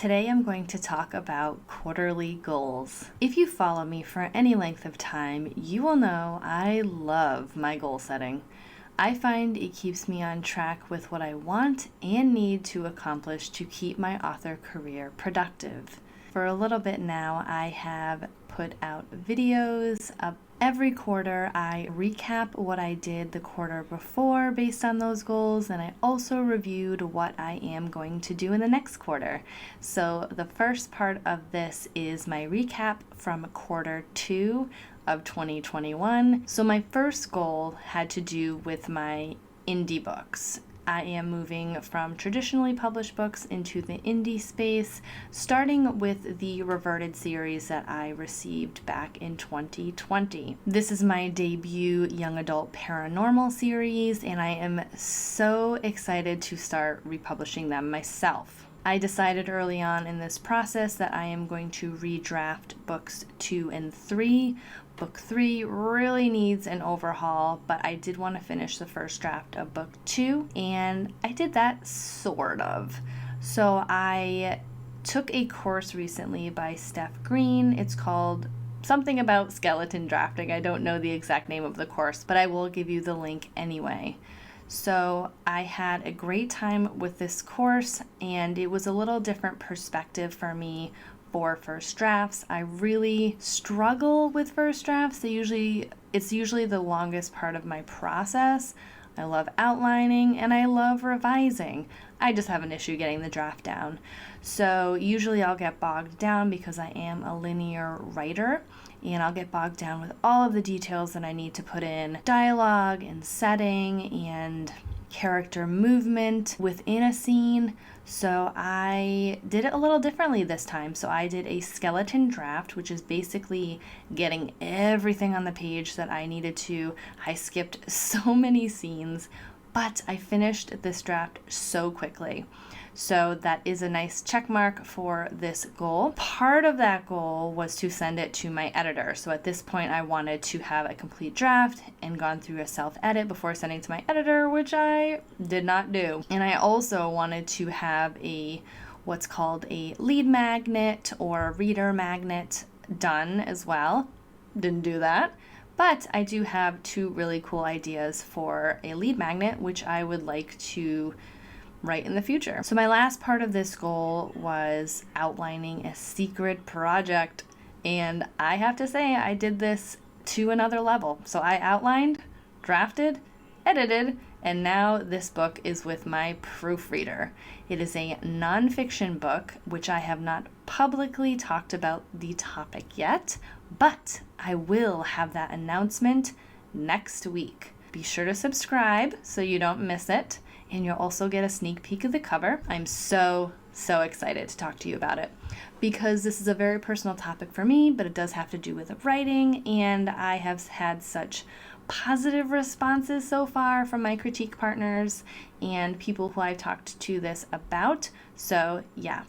Today I'm going to talk about quarterly goals. If you follow me for any length of time, you will know I love my goal setting. I find it keeps me on track with what I want and need to accomplish to keep my author career productive. For a little bit now, I have put out videos. Every quarter, I recap what I did the quarter before based on those goals, and I also reviewed what I am going to do in the next quarter. So the first part of this is my recap from quarter 2 of 2021. So my first goal had to do with my indie books. I am moving from traditionally published books into the indie space, starting with the Reverted series that I received back in 2020. This is my debut young adult paranormal series, and I am so excited to start republishing them myself. I decided early on in this process that I am going to redraft books 2 and 3. Book 3 really needs an overhaul, but I did want to finish the first draft of book 2, and I did that sort of. So I took a course recently by Steph Green. It's called something about skeleton drafting. I don't know the exact name of the course, but I will give you the link anyway. So I had a great time with this course, and it was a little different perspective for me for first drafts. I really struggle with first drafts. It's usually the longest part of my process. I love outlining and I love revising. I just have an issue getting the draft down. So usually I'll get bogged down because I am a linear writer, and I'll get bogged down with all of the details that I need to put in dialogue and setting and character movement within a scene. So I did it a little differently this time. So I did a skeleton draft, which is basically getting everything on the page that I needed to. I skipped so many scenes, but I finished this draft so quickly. So that is a nice check mark for this goal. Part of that goal was to send it to my editor. So at this point, I wanted to have a complete draft and gone through a self-edit before sending to my editor, which I did not do. And I also wanted to have what's called a lead magnet or reader magnet done as well. Didn't do that. But I do have 2 really cool ideas for a lead magnet, which I would like to write in the future. So my last part of this goal was outlining a secret project, and I have to say I did this to another level. So I outlined, drafted, edited, and now this book is with my proofreader. It is a nonfiction book, which I have not publicly talked about the topic yet, but I will have that announcement next week. Be sure to subscribe so you don't miss it, and you'll also get a sneak peek of the cover. I'm so excited to talk to you about it because this is a very personal topic for me, but it does have to do with writing, and I have had such positive responses so far from my critique partners and people who I've talked to this about. So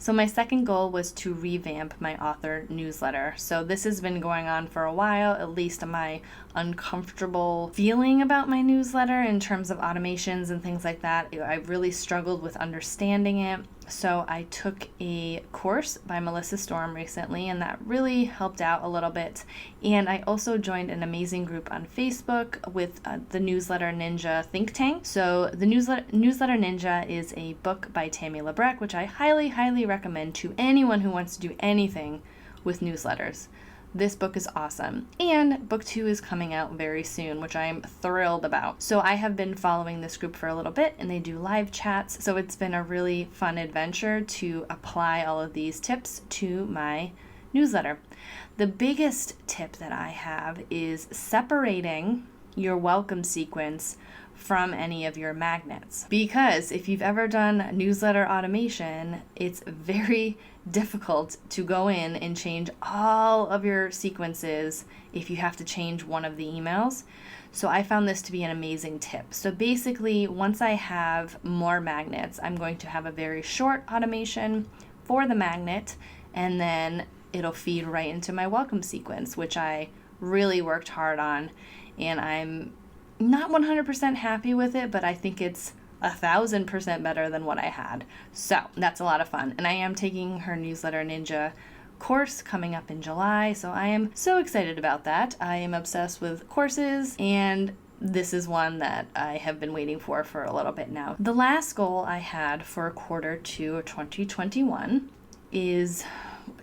my second goal was to revamp my author newsletter. So this has been going on for a while, at least my uncomfortable feeling about my newsletter in terms of automations and things like that. I really struggled with understanding it. So I took a course by Melissa Storm recently, and that really helped out a little bit. And I also joined an amazing group on Facebook with the Newsletter Ninja think tank. So the Newsletter Ninja is a book by Tammy Labrecque, which I highly, highly recommend to anyone who wants to do anything with newsletters. This book is awesome. And book 2 is coming out very soon, which I'm thrilled about. So I have been following this group for a little bit, and they do live chats. So it's been a really fun adventure to apply all of these tips to my newsletter. The biggest tip that I have is separating your welcome sequence from any of your magnets. Because if you've ever done newsletter automation, it's very difficult to go in and change all of your sequences if you have to change one of the emails. So I found this to be an amazing tip. So basically, once I have more magnets, I'm going to have a very short automation for the magnet, and then it'll feed right into my welcome sequence, which I really worked hard on, and I'm not 100% happy with it, but I think it's 1,000% better than what I had. So that's a lot of fun. And I am taking her Newsletter Ninja course coming up in July, so I am so excited about that. I am obsessed with courses, and this is one that I have been waiting for a little bit now. The last goal I had for quarter 2 of 2021 is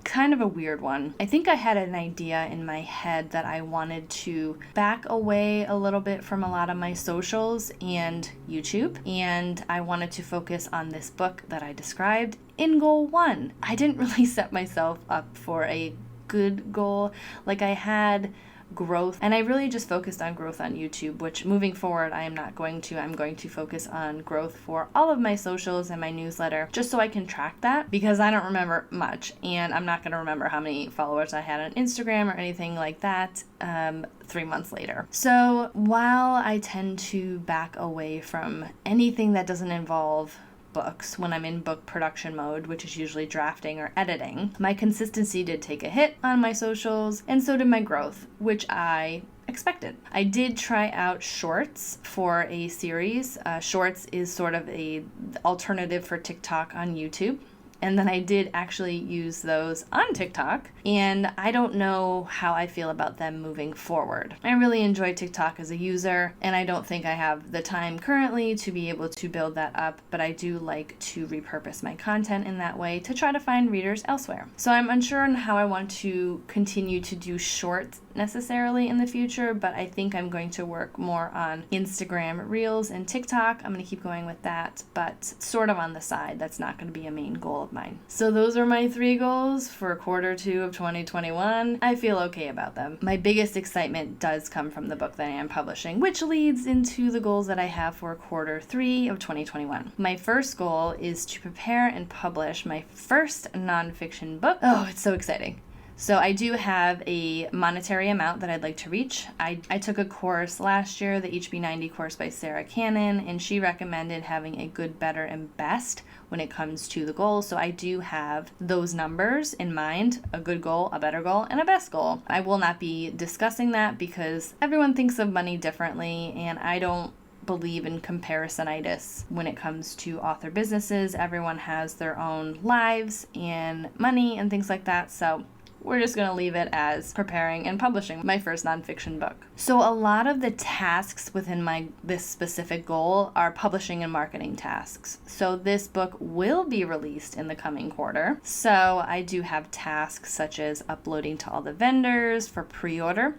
kind of a weird one. I think I had an idea in my head that I wanted to back away a little bit from a lot of my socials and YouTube, and I wanted to focus on this book that I described in goal 1. I didn't really set myself up for a good goal. Like, I had growth, and I really just focused on growth on YouTube, which moving forward I'm going to focus on growth for all of my socials and my newsletter, just so I can track that, because I don't remember much, and I'm not going to remember how many followers I had on Instagram or anything like that 3 months later. So while I tend to back away from anything that doesn't involve books when I'm in book production mode, which is usually drafting or editing, my consistency did take a hit on my socials, and so did my growth, which I expected. I did try out Shorts for a series. Shorts is sort of a alternative for TikTok on YouTube. And then I did actually use those on TikTok, and I don't know how I feel about them moving forward. I really enjoy TikTok as a user, and I don't think I have the time currently to be able to build that up, but I do like to repurpose my content in that way to try to find readers elsewhere. So I'm unsure on how I want to continue to do Shorts necessarily in the future, but I think I'm going to work more on Instagram Reels and TikTok. I'm going to keep going with that, but sort of on the side. That's not going to be a main goal of mine. So those are my 3 goals for quarter 2 of 2021. I feel okay about them. My biggest excitement does come from the book that I am publishing, which leads into the goals that I have for quarter 3 of 2021. My first goal is to prepare and publish my first nonfiction book. Oh, it's so exciting. So I do have a monetary amount that I'd like to reach. I took a course last year, the HB90 course by Sarah Cannon, and she recommended having a good, better, and best when it comes to the goals. So I do have those numbers in mind: a good goal, a better goal, and a best goal. I will not be discussing that because everyone thinks of money differently, and I don't believe in comparisonitis when it comes to author businesses. Everyone has their own lives and money and things like that. So we're just going to leave it as preparing and publishing my first nonfiction book. So a lot of the tasks within this specific goal are publishing and marketing tasks. So this book will be released in the coming quarter. So I do have tasks such as uploading to all the vendors for pre-order,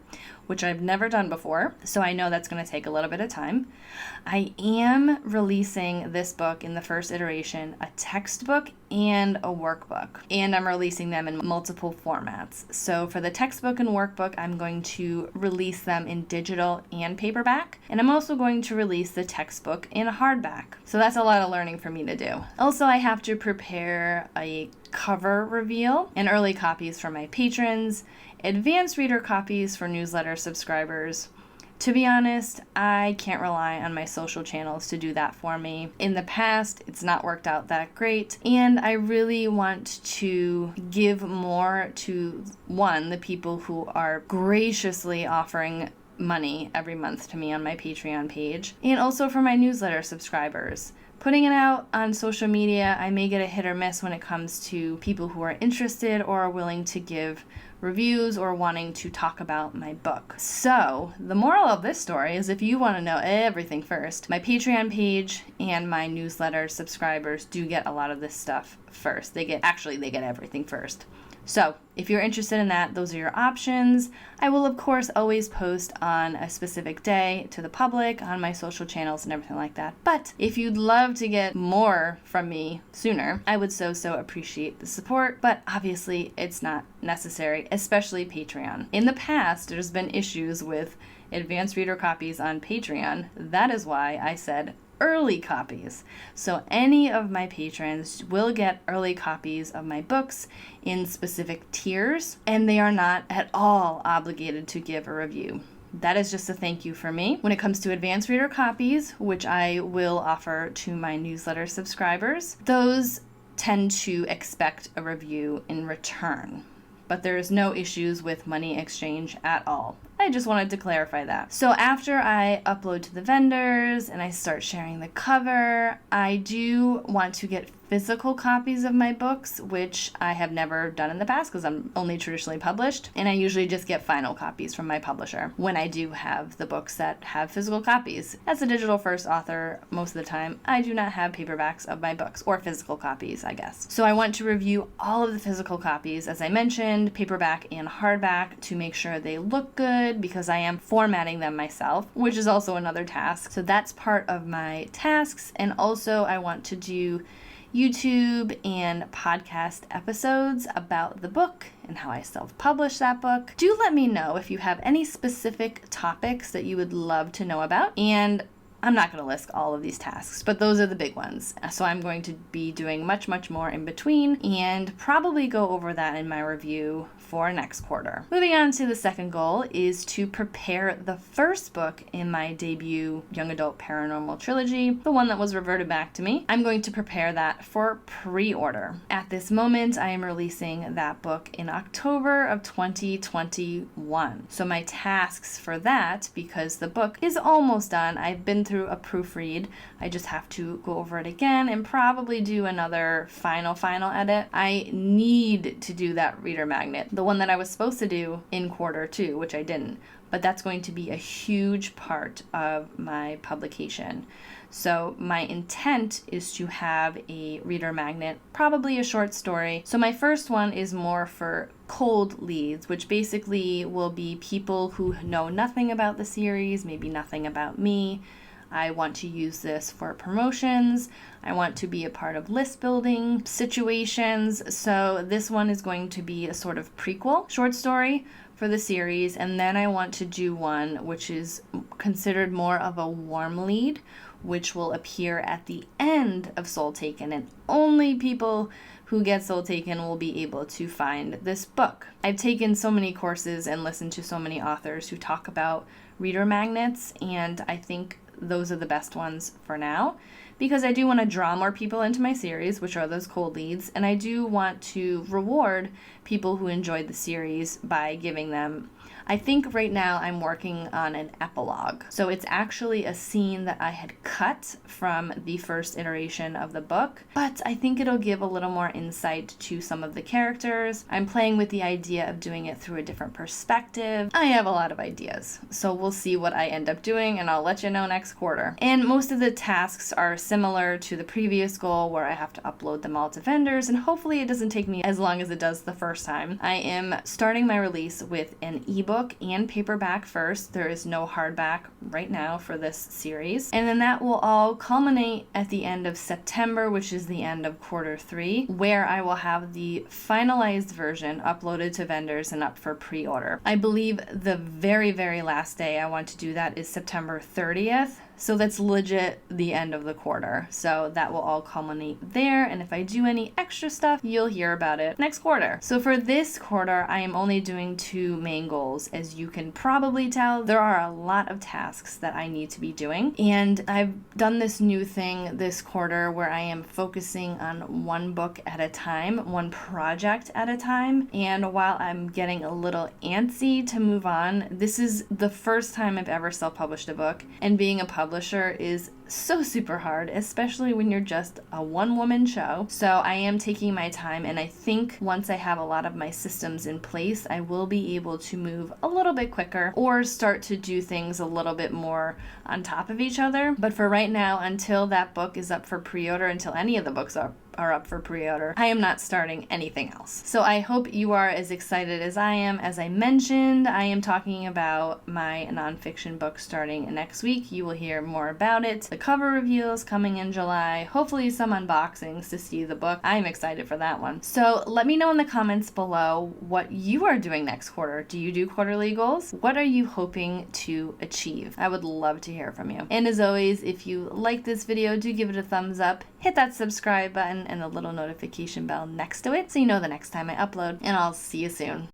which I've never done before, so I know that's going to take a little bit of time. I am releasing this book in the first iteration, a textbook and a workbook, and I'm releasing them in multiple formats. So for the textbook and workbook, I'm going to release them in digital and paperback, and I'm also going to release the textbook in hardback. So that's a lot of learning for me to do. Also, I have to prepare a cover reveal and early copies for my patrons, advanced reader copies for newsletter subscribers. To be honest, I can't rely on my social channels to do that for me. In the past, it's not worked out that great, and I really want to give more to, one, the people who are graciously offering money every month to me on my Patreon page, and also for my newsletter subscribers. Putting it out on social media, I may get a hit or miss when it comes to people who are interested or are willing to give reviews or wanting to talk about my book. So the moral of this story is, if you want to know everything first, my Patreon page and my newsletter subscribers do get a lot of this stuff first. They get everything first. So if you're interested in that, those are your options. I will, of course, always post on a specific day to the public on my social channels and everything like that. But if you'd love to get more from me sooner, I would so appreciate the support. But obviously, it's not necessary, especially Patreon. In the past, there's been issues with advanced reader copies on Patreon. That is why I said early copies. So any of my patrons will get early copies of my books in specific tiers, and they are not at all obligated to give a review. That is just a thank you for me. When it comes to advanced reader copies, which I will offer to my newsletter subscribers, those tend to expect a review in return. But there is no issues with money exchange at all. I just wanted to clarify that. So after I upload to the vendors and I start sharing the cover, I do want to get physical copies of my books, which I have never done in the past because I'm only traditionally published, and I usually just get final copies from my publisher when I do have the books that have physical copies. As a digital first author, most of the time, I do not have paperbacks of my books, or physical copies, I guess. So I want to review all of the physical copies, as I mentioned, paperback and hardback, to make sure they look good, because I am formatting them myself, which is also another task. So that's part of my tasks, and also I want to do YouTube and podcast episodes about the book and how I self-publish that book. Do let me know if you have any specific topics that you would love to know about, and I'm not going to list all of these tasks, but those are the big ones. So I'm going to be doing much, much more in between, and probably go over that in my review for next quarter. Moving on to the second goal is to prepare the first book in my debut young adult paranormal trilogy, the one that was reverted back to me. I'm going to prepare that for pre-order. At this moment, I am releasing that book in October of 2021. So my tasks for that, because the book is almost done, I've been through a proofread. I just have to go over it again and probably do another final edit. I need to do that reader magnet, the one that I was supposed to do in quarter 2, which I didn't, but that's going to be a huge part of my publication. So my intent is to have a reader magnet, probably a short story. So my first one is more for cold leads, which basically will be people who know nothing about the series, maybe nothing about me. I want to use this for promotions. I want to be a part of list building situations. So this one is going to be a sort of prequel short story for the series. And then I want to do one which is considered more of a warm lead, which will appear at the end of Soul Taken, and only people who get Soul Taken will be able to find this book. I've taken so many courses and listened to so many authors who talk about reader magnets, and I think those are the best ones for now, because I do want to draw more people into my series, which are those cold leads, and I do want to reward people who enjoyed the series by giving them, I think right now I'm working on an epilogue. So it's actually a scene that I had cut from the first iteration of the book, but I think it'll give a little more insight to some of the characters. I'm playing with the idea of doing it through a different perspective. I have a lot of ideas, so we'll see what I end up doing, and I'll let you know next quarter. And most of the tasks are similar to the previous goal, where I have to upload them all to vendors, and hopefully it doesn't take me as long as it does the first time. I am starting my release with an ebook and paperback first. There is no hardback right now for this series. And then that will all culminate at the end of September, which is the end of quarter 3, where I will have the finalized version uploaded to vendors and up for pre-order. I believe the very, very last day I want to do that is September 30th. So that's legit the end of the quarter. So that will all culminate there. And if I do any extra stuff, you'll hear about it next quarter. So for this quarter, I am only doing 2 main goals. As you can probably tell, there are a lot of tasks that I need to be doing. And I've done this new thing this quarter where I am focusing on one book at a time, one project at a time. And while I'm getting a little antsy to move on, this is the first time I've ever self-published a book, and being a publisher is so super hard, especially when you're just a one-woman show. So I am taking my time, and I think once I have a lot of my systems in place, I will be able to move a little bit quicker or start to do things a little bit more on top of each other. But for right now, until that book is up for pre-order, until any of the books are up for pre-order, I am not starting anything else. So I hope you are as excited as I am. As I mentioned, I am talking about my nonfiction book starting next week. You will hear more about it. The cover reveals coming in July. Hopefully some unboxings to see the book. I'm excited for that one. So let me know in the comments below what you are doing next quarter. Do you do quarterly goals? What are you hoping to achieve? I would love to hear from you. And as always, if you like this video, do give it a thumbs up. Hit that subscribe button and the little notification bell next to it so you know the next time I upload, and I'll see you soon.